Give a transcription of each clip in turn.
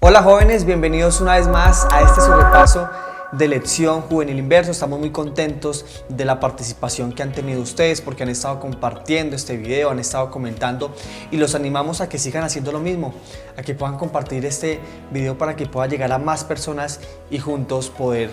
Hola jóvenes, bienvenidos una vez más a este su repaso de Lección Juvenil Inverso. Estamos muy contentos de la participación que han tenido ustedes porque han estado compartiendo este video, han estado comentando y los animamos a que sigan haciendo lo mismo, a que puedan compartir este video para que pueda llegar a más personas y juntos poder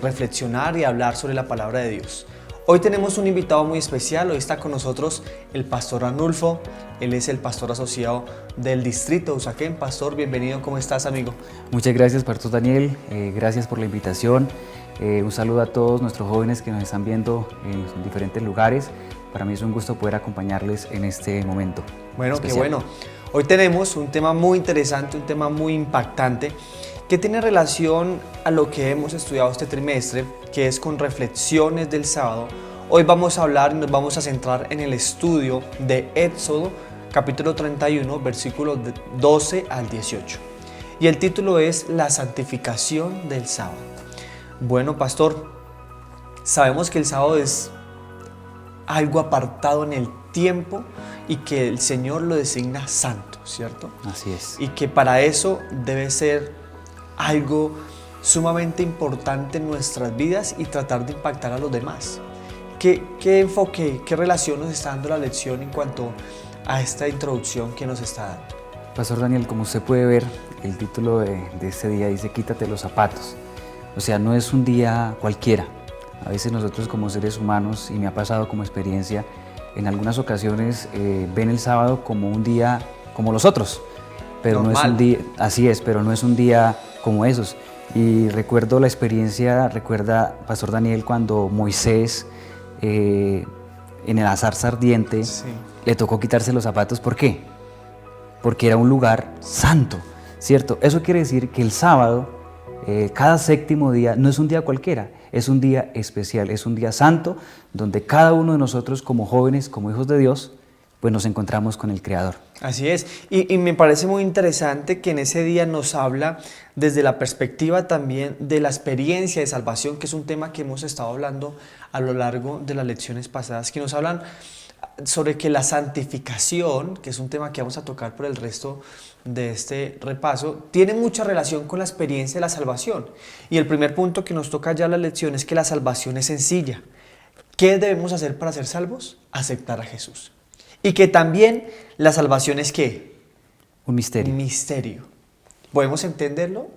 reflexionar y hablar sobre la palabra de Dios. Hoy tenemos un invitado muy especial, hoy está con nosotros el pastor Arnulfo, él es el pastor asociado del distrito de Usaquén. Pastor, bienvenido, ¿cómo estás, amigo? Muchas gracias, pastor Daniel, gracias por la invitación, un saludo a todos nuestros jóvenes que nos están viendo en diferentes lugares. Para mí es un gusto poder acompañarles en este momento. Bueno, especial. qué bueno. Hoy tenemos un tema muy interesante, un tema muy impactante, que tiene relación a lo que hemos estudiado este trimestre, que es con reflexiones del sábado. Hoy vamos a hablar y nos vamos a centrar en el estudio de Éxodo, capítulo 31, versículos 12 al 18. Y el título es La santificación del sábado. Bueno, pastor, sabemos que el sábado es algo apartado en el tiempo y que el Señor lo designa santo, ¿cierto? Así es. Y que para eso debe ser algo sumamente importante en nuestras vidas y tratar de impactar a los demás. ¿Qué enfoque, qué relación nos está dando la lección en cuanto a esta introducción que nos está dando? Pastor Daniel, como usted puede ver, el título de este día dice quítate los zapatos. O sea, no es un día cualquiera. A veces nosotros como seres humanos, y me ha pasado como experiencia, en algunas ocasiones ven el sábado como un día como los otros. Pero normal. No es un día, así es, pero no es un día como esos. Y recuerdo la experiencia, recuerda, pastor Daniel, cuando Moisés en la zarza ardiente le tocó quitarse los zapatos. ¿Por qué? Porque era un lugar santo, ¿cierto? Eso quiere decir que el sábado, cada séptimo día, no es un día cualquiera, es un día especial, es un día santo, donde cada uno de nosotros como jóvenes, como hijos de Dios, pues nos encontramos con el Creador. Así es, y me parece muy interesante que en ese día nos habla desde la perspectiva también de la experiencia de salvación, que es un tema que hemos estado hablando a lo largo de las lecciones pasadas, que nos hablan sobre que la santificación, que es un tema que vamos a tocar por el resto de este repaso, tiene mucha relación con la experiencia de la salvación. Y el primer punto que nos toca ya en la lección es que la salvación es sencilla. ¿Qué debemos hacer para ser salvos? Aceptar a Jesús. Y que también la salvación es ¿qué? Un misterio. Un misterio. ¿Podemos entenderlo?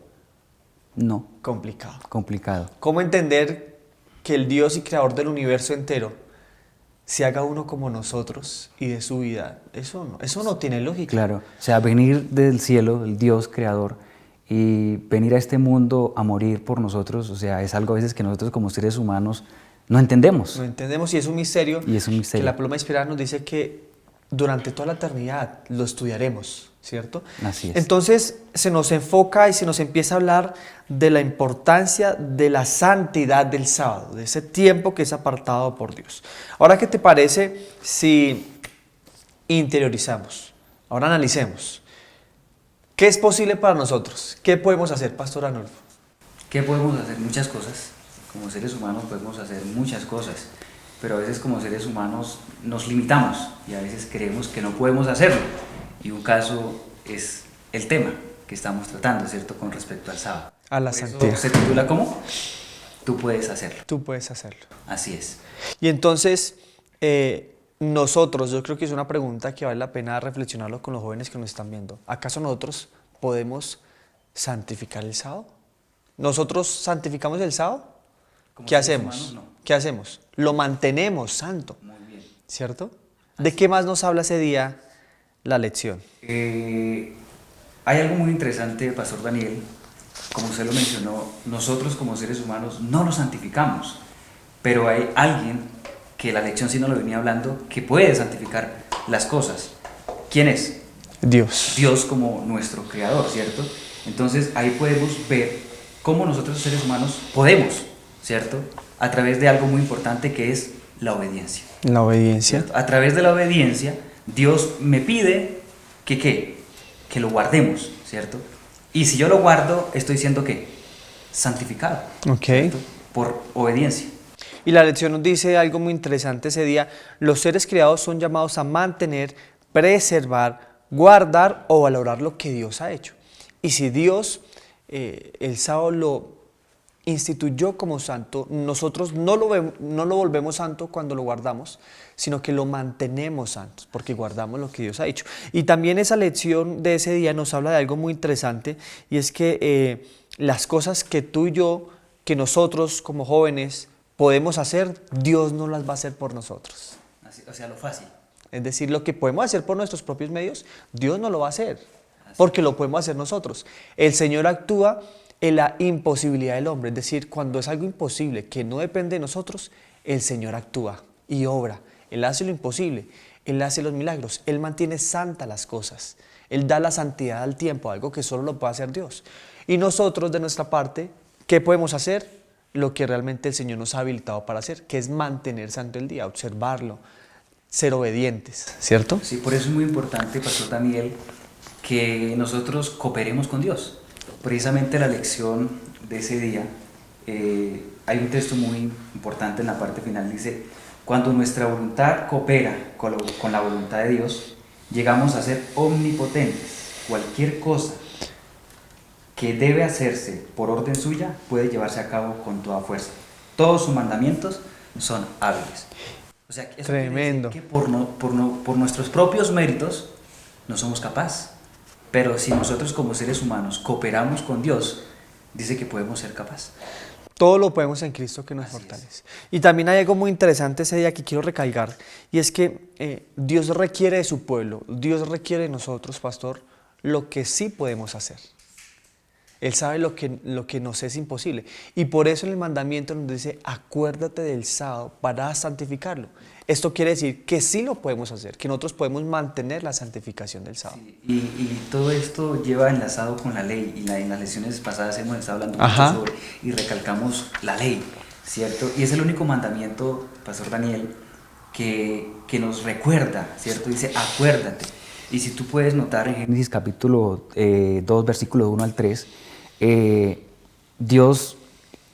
No. Complicado. Complicado. ¿Cómo entender que el Dios y creador del universo entero se haga uno como nosotros y de su vida? Eso no tiene lógica. Claro, o sea, venir del cielo, el Dios creador, y venir a este mundo a morir por nosotros, o sea, es algo a veces que nosotros como seres humanos no entendemos. No entendemos y es un misterio. Y es un misterio. Que la pluma inspirada nos dice que durante toda la eternidad lo estudiaremos, ¿cierto? Así es. Entonces se nos enfoca y se nos empieza a hablar de la importancia de la santidad del sábado, de ese tiempo que es apartado por Dios. Ahora, ¿qué te parece si interiorizamos? Ahora analicemos. ¿Qué es posible para nosotros? ¿Qué podemos hacer, Pastor Arnulfo? ¿Qué podemos hacer? Muchas cosas. Como seres humanos podemos hacer muchas cosas, pero a veces como seres humanos nos limitamos y a veces creemos que no podemos hacerlo. Y un caso es el tema que estamos tratando, ¿cierto? Con respecto al sábado. A la santidad. Se titula ¿cómo? Tú puedes hacerlo. Tú puedes hacerlo. Así es. Y entonces, nosotros, yo creo que es una pregunta que vale la pena reflexionarlo con los jóvenes que nos están viendo. ¿Acaso nosotros podemos santificar el sábado? ¿Nosotros santificamos el sábado? ¿Qué hacemos? Humanos, no. ¿Qué hacemos? Lo mantenemos santo. Muy bien. ¿Cierto? ¿De qué más nos habla ese día la lección? Hay algo muy interesante, Pastor Daniel, como usted lo mencionó, nosotros como seres humanos no nos santificamos, pero hay alguien que la lección sí nos lo venía hablando, que puede santificar las cosas. ¿Quién es? Dios. Dios como nuestro creador, ¿cierto? Entonces ahí podemos ver cómo nosotros seres humanos podemos, ¿cierto? A través de algo muy importante que es la obediencia. La obediencia. ¿Cierto? A través de la obediencia, Dios me pide que lo guardemos, ¿cierto? Y si yo lo guardo, estoy siendo ¿qué? Santificado. Ok. ¿Cierto? Por obediencia. Y la lección nos dice algo muy interesante ese día. Los seres creados son llamados a mantener, preservar, guardar o valorar lo que Dios ha hecho. Y si Dios el sábado lo instituyó como santo, nosotros no lo volvemos santo cuando lo guardamos, sino que lo mantenemos santo, porque guardamos lo que Dios ha dicho. Y también esa lección de ese día nos habla de algo muy interesante, y es que las cosas que tú y yo, que nosotros como jóvenes podemos hacer, Dios no las va a hacer por nosotros. O sea, lo fácil. Es decir, lo que podemos hacer por nuestros propios medios, Dios no lo va a hacer, porque lo podemos hacer nosotros. El Señor actúa en la imposibilidad del hombre, es decir, cuando es algo imposible que no depende de nosotros, el Señor actúa y obra. Él hace lo imposible, Él hace los milagros, Él mantiene santas las cosas, Él da la santidad al tiempo, algo que solo lo puede hacer Dios. Y nosotros de nuestra parte, ¿qué podemos hacer? Lo que realmente el Señor nos ha habilitado para hacer, que es mantener santo el día, observarlo, ser obedientes, ¿cierto? Sí, por eso es muy importante, Pastor Daniel, que nosotros cooperemos con Dios. Precisamente la lección de ese día, hay un texto muy importante en la parte final, dice: cuando nuestra voluntad coopera con la voluntad de Dios, llegamos a ser omnipotentes. Cualquier cosa que debe hacerse por orden suya puede llevarse a cabo con toda fuerza. Todos sus mandamientos son hábiles. O sea, eso tremendo. quiere decir que por nuestros propios méritos no somos capaces. Pero si nosotros como seres humanos cooperamos con Dios, dice que podemos ser capaces. Todo lo podemos en Cristo que nos fortalece. Y también hay algo muy interesante ese día que quiero recalcar, y es que Dios requiere de su pueblo, Dios requiere de nosotros, pastor, lo que sí podemos hacer. Él sabe lo que nos es imposible. Y por eso en el mandamiento nos dice: acuérdate del sábado para santificarlo. Esto quiere decir que sí lo podemos hacer, que nosotros podemos mantener la santificación del sábado. Sí, y todo esto lleva enlazado con la ley. Y en las lecciones pasadas hemos estado hablando mucho sobre, y recalcamos la ley, ¿cierto? Y es el único mandamiento, Pastor Daniel, que nos recuerda, ¿cierto? Dice: acuérdate. Y si tú puedes notar en Génesis capítulo 2, versículos 1 al 3, Dios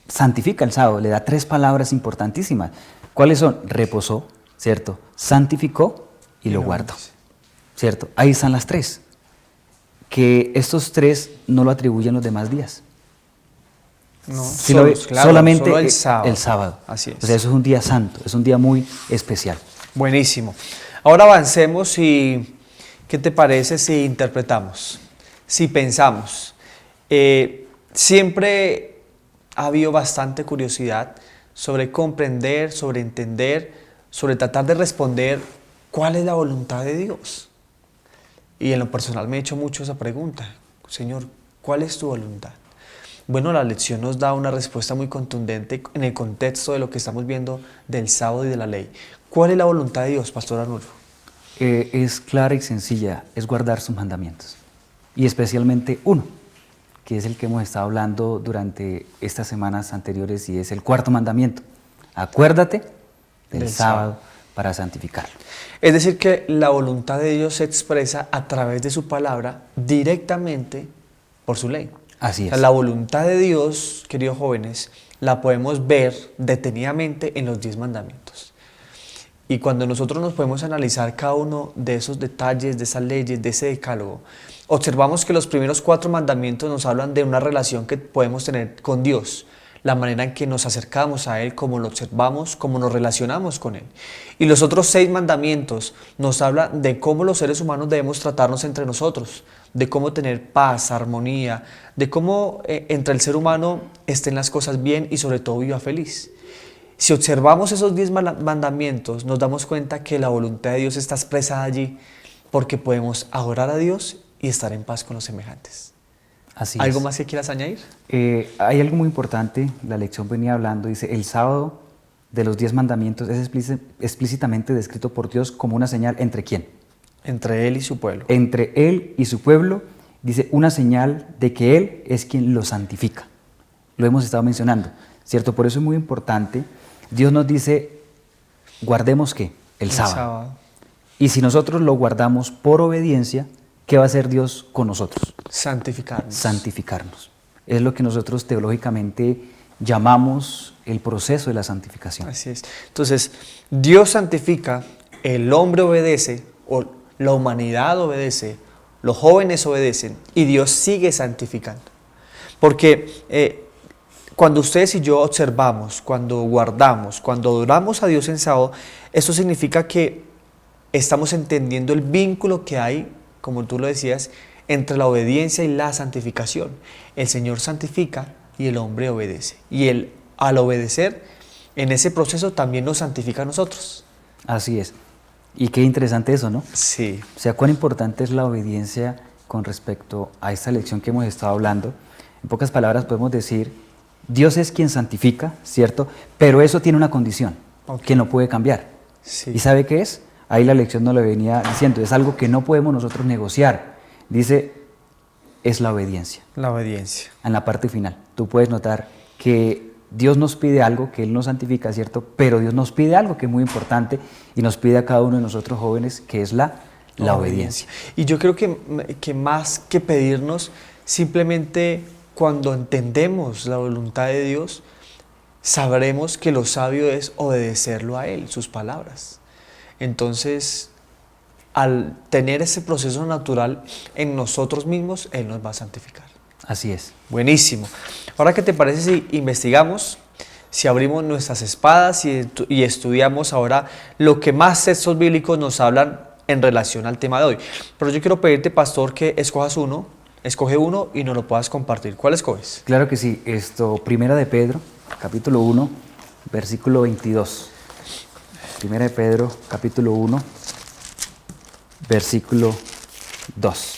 santifica el sábado, le da 3 palabras importantísimas. ¿Cuáles son? Reposó, ¿cierto? Santificó y lo guardó, ¿cierto? Ahí están las 3. Que estos 3 no lo atribuyen los demás días. No, si solamente solo el sábado. El sábado. Así es. O sea, eso es un día santo, es un día muy especial. Buenísimo. Ahora avancemos y ¿qué te parece si interpretamos? Si pensamos. Siempre ha habido bastante curiosidad sobre comprender, sobre entender, sobre tratar de responder cuál es la voluntad de Dios. Y en lo personal me he hecho mucho esa pregunta: Señor, ¿cuál es tu voluntad? Bueno, la lección nos da una respuesta muy contundente en el contexto de lo que estamos viendo del sábado y de la ley. ¿Cuál es la voluntad de Dios, Pastor Arnulfo? Es clara y sencilla, es guardar sus mandamientos. Y especialmente uno, que es el que hemos estado hablando durante estas semanas anteriores, y es el 4.º mandamiento: acuérdate del sábado para santificarlo. Es decir, que la voluntad de Dios se expresa a través de su palabra, directamente por su ley. Así es. O sea, la voluntad de Dios, queridos jóvenes, la podemos ver detenidamente en los 10 mandamientos. Y cuando nosotros nos podemos analizar cada uno de esos detalles, de esas leyes, de ese decálogo, observamos que los primeros 4 mandamientos nos hablan de una relación que podemos tener con Dios, la manera en que nos acercamos a Él, cómo lo observamos, cómo nos relacionamos con Él. Y los otros 6 mandamientos nos hablan de cómo los seres humanos debemos tratarnos entre nosotros, de cómo tener paz, armonía, de cómo entre el ser humano estén las cosas bien y sobre todo viva feliz. Si observamos esos 10 mandamientos, nos damos cuenta que la voluntad de Dios está expresada allí, porque podemos adorar a Dios y estar en paz con los semejantes. Así ¿Algo es. más que quieras añadir? Hay algo muy importante, la lección venía hablando, dice: el sábado de los 10 mandamientos es explícitamente descrito por Dios como una señal. ¿Entre quién? Entre Él y su pueblo. Entre Él y su pueblo, dice, una señal de que Él es quien lo santifica. Lo hemos estado mencionando, ¿cierto? Por eso es muy importante. Dios nos dice: guardemos ¿qué? El sábado. Y si nosotros lo guardamos por obediencia, ¿qué va a hacer Dios con nosotros? Santificarnos. Santificarnos. Es lo que nosotros teológicamente llamamos el proceso de la santificación. Así es. Entonces, Dios santifica, el hombre obedece, o la humanidad obedece, los jóvenes obedecen y Dios sigue santificando. Porque cuando ustedes y yo observamos, cuando guardamos, cuando adoramos a Dios en sábado, eso significa que estamos entendiendo el vínculo que hay, como tú lo decías, entre la obediencia y la santificación. El Señor santifica y el hombre obedece. Y Él, al obedecer, en ese proceso también nos santifica a nosotros. Así es. Y qué interesante eso, ¿no? Sí. O sea, cuán importante es la obediencia con respecto a esta lección que hemos estado hablando. En pocas palabras podemos decir, Dios es quien santifica, ¿cierto? Pero eso tiene una condición, que no puede cambiar. Sí. ¿Y sabe qué es? Ahí la lección nos lo venía diciendo, es algo que no podemos nosotros negociar. Dice, es la obediencia. La obediencia. En la parte final, tú puedes notar que Dios nos pide algo, que Él nos santifica, ¿cierto? Pero Dios nos pide algo que es muy importante y nos pide a cada uno de nosotros jóvenes, que es la obediencia. Y yo creo que más que pedirnos, simplemente cuando entendemos la voluntad de Dios, sabremos que lo sabio es obedecerlo a Él, sus palabras. Entonces, al tener ese proceso natural en nosotros mismos, Él nos va a santificar. Así es. Buenísimo. Ahora, ¿qué te parece si investigamos, si abrimos nuestras espadas y estudiamos ahora lo que más textos bíblicos nos hablan en relación al tema de hoy? Pero yo quiero pedirte, pastor, que escoge uno y nos lo puedas compartir. ¿Cuál escoges? Claro que sí. Primera de Pedro, capítulo 1, versículo 22. Primera de Pedro, capítulo 1, versículo 2.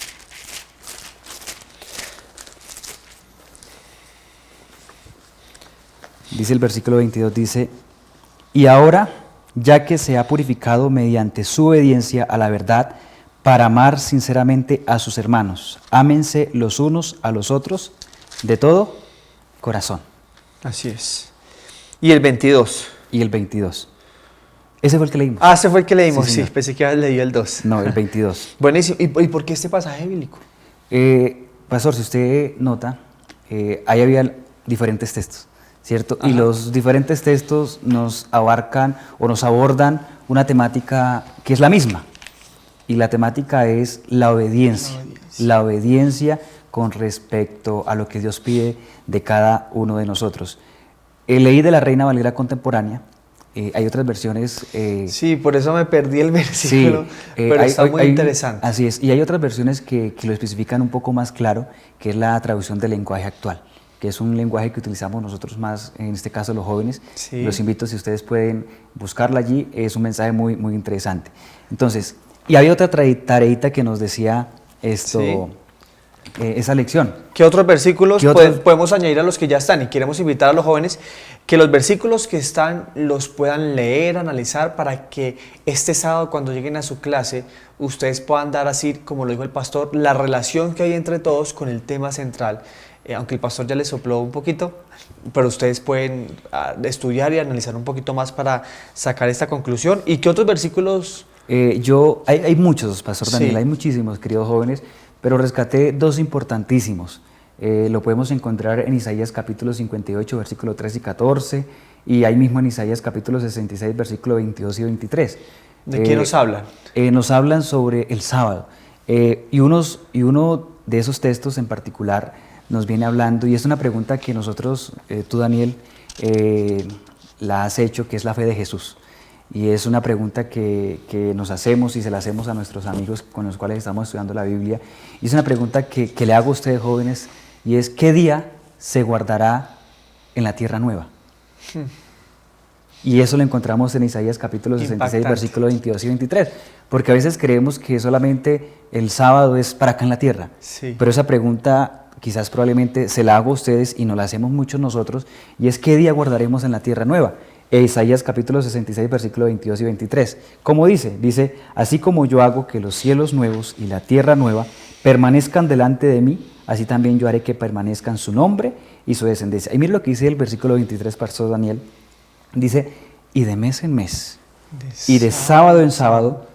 Dice el versículo 22, dice, y ahora, ya que se ha purificado mediante su obediencia a la verdad, para amar sinceramente a sus hermanos, ámense los unos a los otros de todo corazón. Así es. ¿Y el 22? Y el 22. Ese fue el que leímos. Ah, ese fue el que leímos, sí, señor. pensé que habías leído el 2. No, el 22. Buenísimo. ¿Y por qué este pasaje bíblico? Pastor, si usted nota, ahí había diferentes textos, ¿cierto? Ajá. Y los diferentes textos nos abarcan o nos abordan una temática que es la misma. Y la temática es la obediencia. La obediencia con respecto a lo que Dios pide de cada uno de nosotros. Leí de la Reina Valera contemporánea. Hay otras versiones. Sí, por eso me perdí el versículo, sí, pero está muy interesante. Así es, y hay otras versiones que lo especifican un poco más claro, que es la traducción del lenguaje actual, que es un lenguaje que utilizamos nosotros más, en este caso los jóvenes. Sí. Los invito, si ustedes pueden buscarla allí, es un mensaje muy, muy interesante. Entonces, y había otra tareita que nos decía esa lección. ¿Qué otros versículos podemos añadir a los que ya están? Y queremos invitar a los jóvenes que los versículos que están los puedan leer, analizar, para que este sábado, cuando lleguen a su clase, ustedes puedan dar así, como lo dijo el pastor, la relación que hay entre todos con el tema central. Aunque el pastor ya les sopló un poquito, pero ustedes pueden estudiar y analizar un poquito más para sacar esta conclusión. ¿Y qué otros versículos? Hay muchos, Pastor Daniel, Sí. hay muchísimos, queridos jóvenes, pero rescaté dos importantísimos. Lo podemos encontrar en Isaías capítulo 58, versículo 3 y 14, y ahí mismo en Isaías capítulo 66, versículo 22 y 23. ¿De qué nos hablan? Nos hablan sobre el sábado, y uno de esos textos en particular nos viene hablando, y es una pregunta que nosotros, tú Daniel, la has hecho, que es la fe de Jesús. Y es una pregunta que nos hacemos y se la hacemos a nuestros amigos con los cuales estamos estudiando la Biblia. Y es una pregunta que le hago a ustedes jóvenes, y es, ¿qué día se guardará en la tierra nueva? Y eso lo encontramos en Isaías capítulo 66, Impactante. versículos 22 y 23. Porque a veces creemos que solamente el sábado es para acá en la tierra. Sí. Pero esa pregunta quizás probablemente se la hago a ustedes y nos la hacemos muchos nosotros, y es, ¿qué día guardaremos en la tierra nueva? Isaías capítulo 66, versículos 22 y 23. ¿Cómo dice? Dice, así como yo hago que los cielos nuevos y la tierra nueva permanezcan delante de mí, así también yo haré que permanezcan su nombre y su descendencia. Y mire lo que dice el versículo 23, Pastor Daniel. Dice, y de mes en mes, y de sábado en sábado,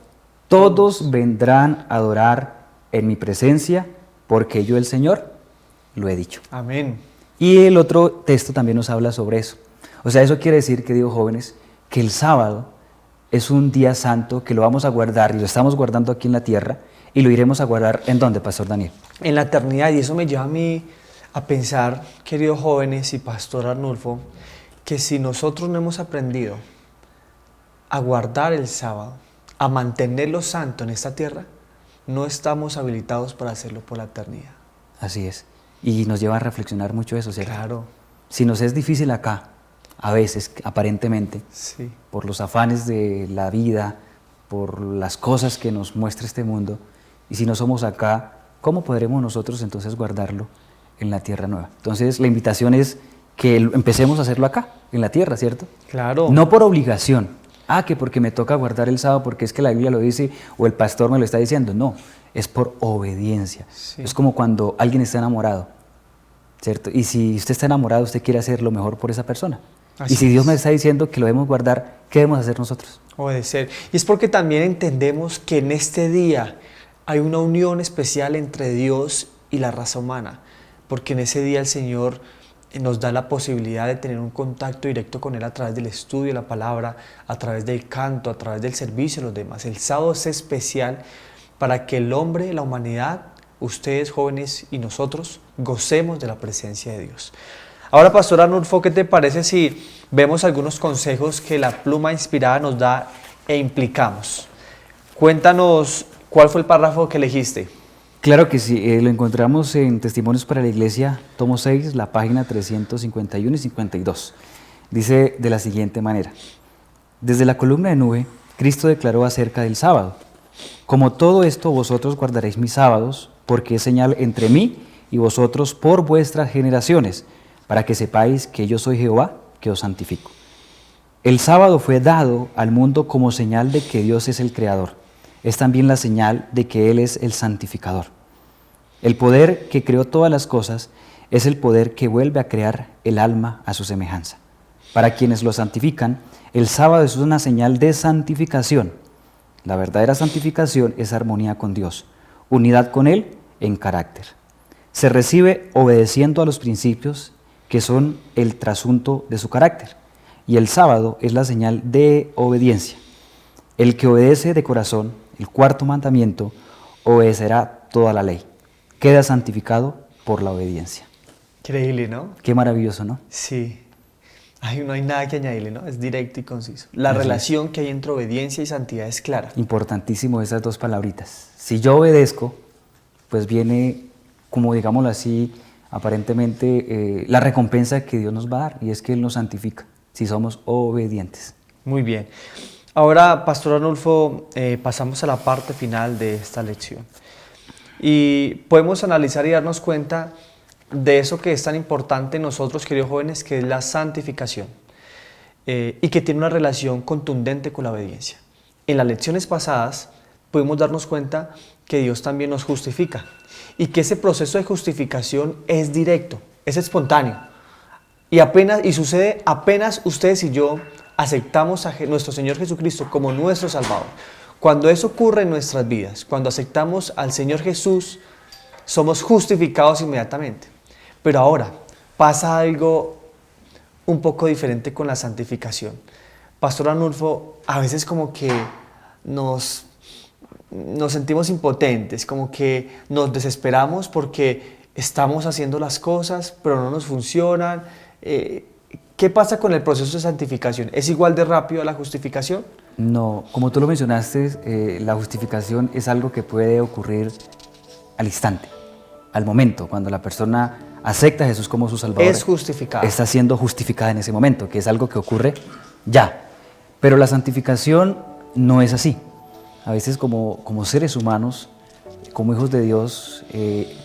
todos vendrán a adorar en mi presencia, porque yo el Señor lo he dicho. Amén. Y el otro texto también nos habla sobre eso. O sea, eso quiere decir, queridos jóvenes, que el sábado es un día santo que lo vamos a guardar y lo estamos guardando aquí en la tierra, y lo iremos a guardar ¿en dónde, Pastor Daniel? En la eternidad. Y eso me lleva a mí a pensar, queridos jóvenes y Pastor Arnulfo, que si nosotros no hemos aprendido a guardar el sábado, a mantenerlo santo en esta tierra, no estamos habilitados para hacerlo por la eternidad. Así es. Y nos lleva a reflexionar mucho eso, ¿cierto? Claro. Si nos es difícil acá, a veces, aparentemente, Sí. por los afanes de la vida, por las cosas que nos muestra este mundo, y si no somos acá, ¿cómo podremos nosotros entonces guardarlo en la tierra nueva? Entonces la invitación es que empecemos a hacerlo acá, en la tierra, ¿cierto? Claro. No por obligación, que porque me toca guardar el sábado porque es que la Biblia lo dice o el pastor me lo está diciendo, no, es por obediencia. Sí. Es como cuando alguien está enamorado, ¿cierto? Y si usted está enamorado, usted quiere hacer lo mejor por esa persona. Así y si Dios es. me está diciendo que lo debemos guardar, ¿qué debemos hacer nosotros? Obedecer. Y es porque también entendemos que en este día hay una unión especial entre Dios y la raza humana, porque en ese día el Señor nos da la posibilidad de tener un contacto directo con Él a través del estudio de la palabra, a través del canto, a través del servicio a los demás. El sábado es especial para que el hombre, la humanidad, ustedes jóvenes y nosotros gocemos de la presencia de Dios. Ahora, Pastor Arnulfo, ¿qué te parece si vemos algunos consejos que la pluma inspirada nos da e implicamos? Cuéntanos cuál fue el párrafo que elegiste. Claro que sí, lo encontramos en Testimonios para la Iglesia, tomo 6, la página 351 y 52. Dice de la siguiente manera: desde la columna de nube, Cristo declaró acerca del sábado: como todo esto vosotros guardaréis mis sábados, porque es señal entre mí y vosotros por vuestras generaciones, para que sepáis que yo soy Jehová, que os santifico. El sábado fue dado al mundo como señal de que Dios es el Creador. Es también la señal de que Él es el santificador. El poder que creó todas las cosas es el poder que vuelve a crear el alma a su semejanza. Para quienes lo santifican, el sábado es una señal de santificación. La verdadera santificación es armonía con Dios, unidad con Él en carácter. Se recibe obedeciendo a los principios que son el trasunto de su carácter, y el sábado es la señal de obediencia. El que obedece de corazón el cuarto mandamiento obedecerá toda la ley. Queda santificado por la obediencia. Increíble, ¿no? Qué maravilloso, ¿no? Sí. No hay nada que añadirle, ¿no? Es directo y conciso. La Así relación que hay entre obediencia y santidad es clara. Importantísimo esas dos palabritas. Si yo obedezco, pues viene, como digámoslo así, aparentemente la recompensa que Dios nos va a dar, y es que Él nos santifica, si somos obedientes. Muy bien. Ahora, Pastor Arnulfo, pasamos a la parte final de esta lección. Y podemos analizar y darnos cuenta de eso que es tan importante en nosotros, queridos jóvenes, que es la santificación, y que tiene una relación contundente con la obediencia. En las lecciones pasadas pudimos darnos cuenta que Dios también nos justifica, y que ese proceso de justificación es directo, es espontáneo, y sucede apenas ustedes y yo aceptamos a nuestro Señor Jesucristo como nuestro Salvador. Cuando eso ocurre en nuestras vidas, cuando aceptamos al Señor Jesús, somos justificados inmediatamente. Pero ahora pasa algo un poco diferente con la santificación. Pastor Arnulfo, a veces como que nos sentimos impotentes, como que nos desesperamos porque estamos haciendo las cosas, pero no nos funcionan. ¿Qué pasa con el proceso de santificación? ¿Es igual de rápido a la justificación? No, como tú lo mencionaste, la justificación es algo que puede ocurrir al instante, al momento, cuando la persona acepta a Jesús como su Salvador. Es justificada. Está siendo justificada en ese momento, que es algo que ocurre ya. Pero la santificación no es así. A veces como seres humanos, como hijos de Dios,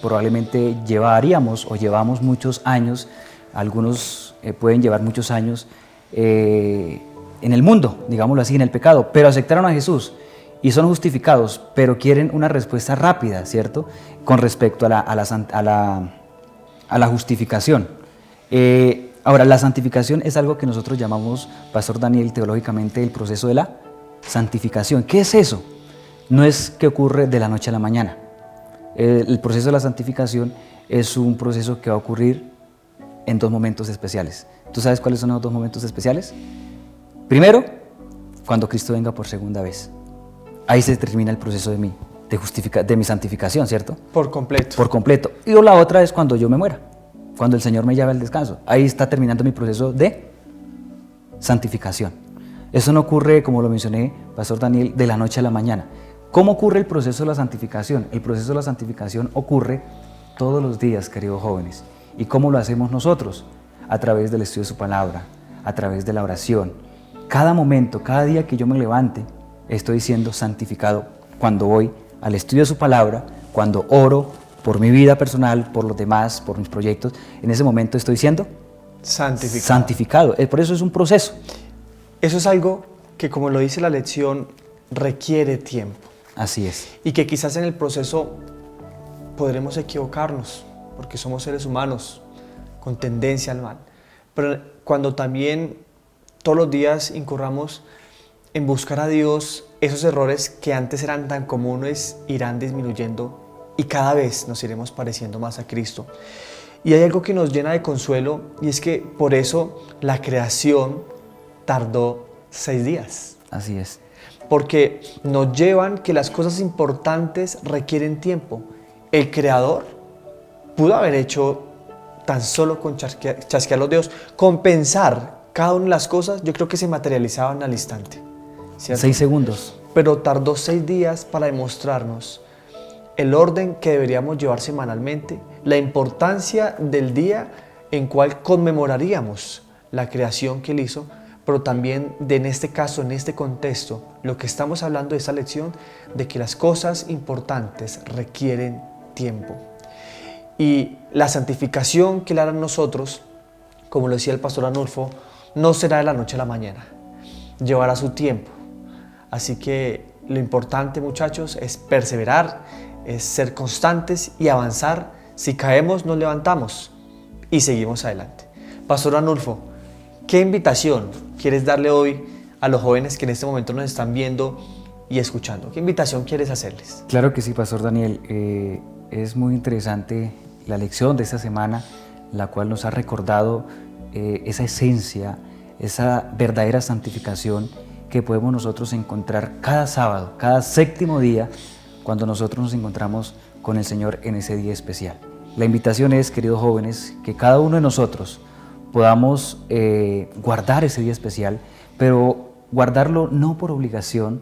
probablemente llevamos muchos años, algunos pueden llevar muchos años en el mundo, digámoslo así, en el pecado, pero aceptaron a Jesús y son justificados, pero quieren una respuesta rápida, ¿cierto?, con respecto a la justificación. Ahora, la santificación es algo que nosotros llamamos, Pastor Daniel, teológicamente, el proceso de la santificación. ¿Qué es eso? No es que ocurre de la noche a la mañana. El proceso de la santificación es un proceso que va a ocurrir en dos momentos especiales. ¿Tú sabes cuáles son los dos momentos especiales? Primero, cuando Cristo venga por segunda vez. Ahí se termina el proceso de mi santificación, ¿cierto? Por completo. Por completo. Y la otra es cuando yo me muera, cuando el Señor me lleve al descanso. Ahí está terminando mi proceso de santificación. Eso no ocurre, como lo mencioné, Pastor Daniel, de la noche a la mañana. ¿Cómo ocurre el proceso de la santificación? El proceso de la santificación ocurre todos los días, queridos jóvenes. ¿Y cómo lo hacemos nosotros? A través del estudio de su palabra, a través de la oración. Cada momento, cada día que yo me levante, estoy siendo santificado cuando voy al estudio de su palabra, cuando oro por mi vida personal, por los demás, por mis proyectos. En ese momento estoy siendo santificado. Por eso es un proceso. Eso es algo que, como lo dice la lección, requiere tiempo. Así es. Y que quizás en el proceso podremos equivocarnos, porque somos seres humanos con tendencia al mal. Pero cuando también todos los días incurramos en buscar a Dios, esos errores que antes eran tan comunes irán disminuyendo y cada vez nos iremos pareciendo más a Cristo. Y hay algo que nos llena de consuelo, y es que por eso la creación tardó 6 días. Así es. Porque nos llevan que las cosas importantes requieren tiempo. El Creador pudo haber hecho tan solo con chasquear los dedos, compensar cada una de las cosas, yo creo que se materializaban al instante, ¿cierto? 6 segundos. Pero tardó 6 días para demostrarnos el orden que deberíamos llevar semanalmente, la importancia del día en cual conmemoraríamos la creación que Él hizo, pero también en este caso, en este contexto, lo que estamos hablando de esta lección, de que las cosas importantes requieren tiempo. Y la santificación que Él hará en nosotros, como lo decía el pastor Arnulfo, no será de la noche a la mañana, llevará su tiempo. Así que lo importante, muchachos, es perseverar, es ser constantes y avanzar. Si caemos, nos levantamos y seguimos adelante. Pastor Arnulfo, ¿qué invitación quieres darle hoy a los jóvenes que en este momento nos están viendo y escuchando? ¿Qué invitación quieres hacerles? Claro que sí, Pastor Daniel. Es muy interesante la lección de esta semana, la cual nos ha recordado esa esencia, esa verdadera santificación que podemos nosotros encontrar cada sábado, cada séptimo día, cuando nosotros nos encontramos con el Señor en ese día especial. La invitación es, queridos jóvenes, que cada uno de nosotros podamos guardar ese día especial, pero guardarlo no por obligación,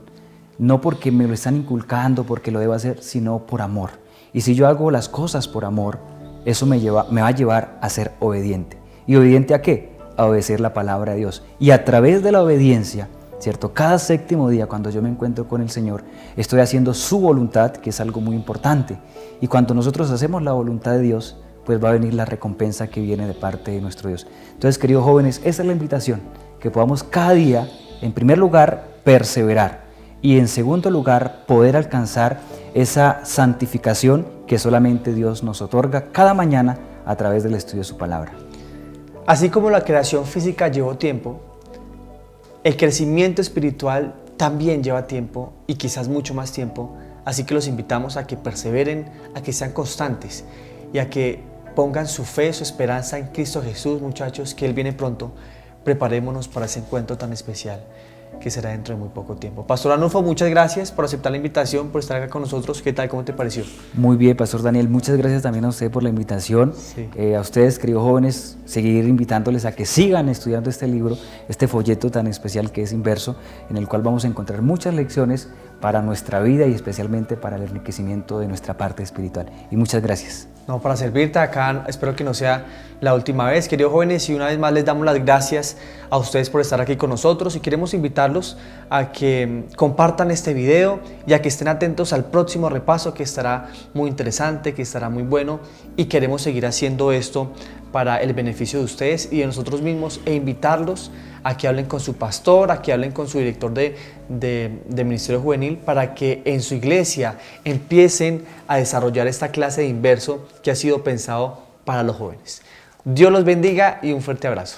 no porque me lo están inculcando, porque lo debo hacer, sino por amor. Y si yo hago las cosas por amor, eso me va a llevar a ser obediente. ¿Y obediente a qué? A obedecer la palabra de Dios. Y a través de la obediencia, ¿cierto? Cada séptimo día, cuando yo me encuentro con el Señor, estoy haciendo su voluntad, que es algo muy importante. Y cuando nosotros hacemos la voluntad de Dios, pues va a venir la recompensa que viene de parte de nuestro Dios. Entonces, queridos jóvenes, esa es la invitación, que podamos cada día, en primer lugar, perseverar y en segundo lugar, poder alcanzar esa santificación que solamente Dios nos otorga cada mañana a través del estudio de su palabra. Así como la creación física llevó tiempo, el crecimiento espiritual también lleva tiempo y quizás mucho más tiempo, así que los invitamos a que perseveren, a que sean constantes y a que pongan su fe, su esperanza en Cristo Jesús, muchachos, que Él viene pronto. Preparémonos para ese encuentro tan especial que será dentro de muy poco tiempo. Pastor Arnulfo, muchas gracias por aceptar la invitación, por estar acá con nosotros. ¿Qué tal? ¿Cómo te pareció? Muy bien, Pastor Daniel. Muchas gracias también a usted por la invitación. Sí. A ustedes, queridos jóvenes, seguir invitándoles a que sigan estudiando este libro, este folleto tan especial que es Inverso, en el cual vamos a encontrar muchas lecciones para nuestra vida y especialmente para el enriquecimiento de nuestra parte espiritual. Y muchas gracias. No, para servirte acá, espero que no sea la última vez, queridos jóvenes, y una vez más les damos las gracias a ustedes por estar aquí con nosotros y queremos invitarlos a que compartan este video y a que estén atentos al próximo repaso, que estará muy interesante, que estará muy bueno, y queremos seguir haciendo esto para el beneficio de ustedes y de nosotros mismos, e invitarlos a que hablen con su pastor, a que hablen con su director de Ministerio Juvenil, para que en su iglesia empiecen a desarrollar esta clase de Inverso que ha sido pensado para los jóvenes. Dios los bendiga y un fuerte abrazo.